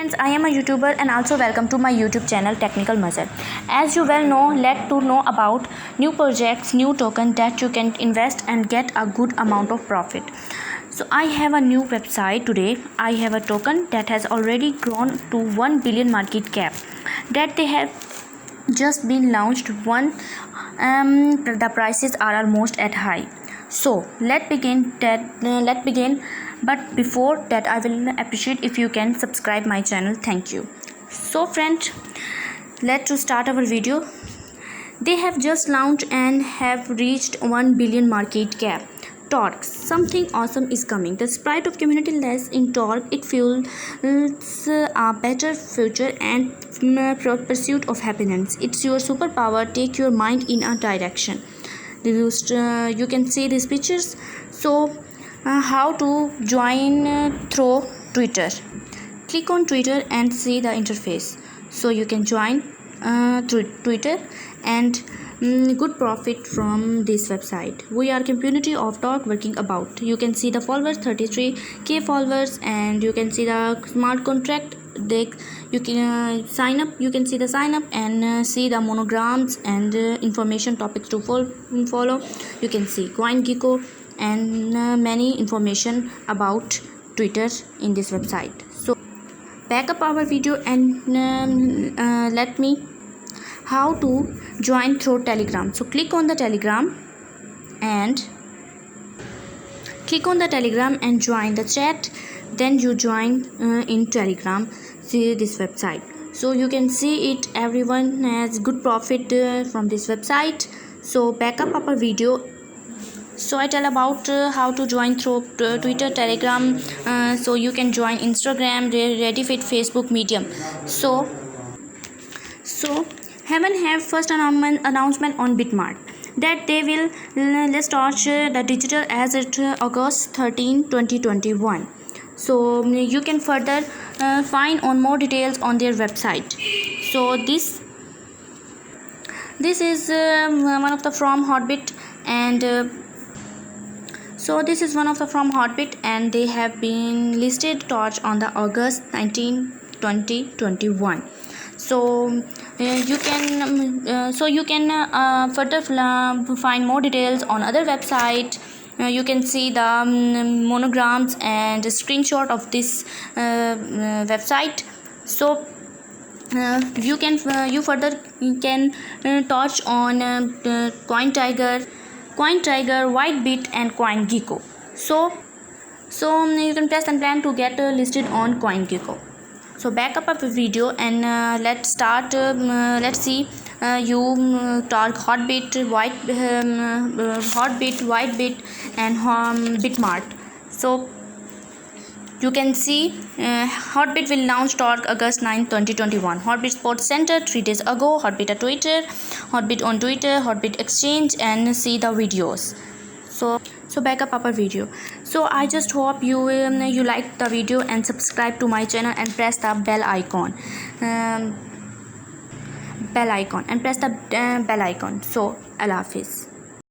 friends, I am a YouTuber and also welcome to my YouTube channel Technical Mazhar. As you well know, let to know about new projects, new token that you can invest and get a good amount of profit. So I have a new website today. I have a token that has already grown to 1 billion market cap, that they have just been launched. The prices are almost at high. So let's begin. But before that, I will appreciate if you can subscribe my channel. Thank you. So friend, let's start our video. They have just launched and have reached 1 billion market cap. Torque, something awesome is coming. The sprite of community less in Torque, it fuels a better future and pursuit of happiness. It's your superpower. Take your mind in a direction. You can see these pictures. So how to join through Twitter. Click on Twitter and see the interface. So you can join through Twitter and good profit from this website. We are community of Torque working about. You can see the followers, 33k followers, and you can see the smart contract. You can sign up. You can see the sign up and see the monograms and information topics to follow. You can see CoinGecko and many information about Twitter in this website. So back up our video and let me how to join through Telegram. So click on the Telegram and join the chat. Then you join in Telegram. See this website. So you can see it. Everyone has good profit from this website. So back up our video. So I tell about how to join through Twitter, Telegram. So you can join Instagram, Reddit, Facebook, Medium. So Heaven have first announcement on Bitmart that they will let's launch the digital as it August 13, 2021. So you can further find on more details on their website. So this is one of the from Hotbit and so this is one of the from Hotbit, and they have been listed torch on the August 19, 2021. So you can further find more details on other website. You can see the monograms and screenshot of this website. So you further can touch on CoinTiger, Whitebit, and CoinGecko. So you can press and plan to get listed on CoinGecko. So back up a video and let's start. Let's see Torque, Hotbit, Whitebit, and Bitmart. So you can see Hotbit will launch Torque August 9, 2021. Hotbit Sports Center 3 days ago. Hotbit at Twitter, Hotbit on Twitter, Hotbit Exchange, and see the videos. So back up our video. So I just hope you like the video and subscribe to my channel and press the bell icon. So Allah Hafiz.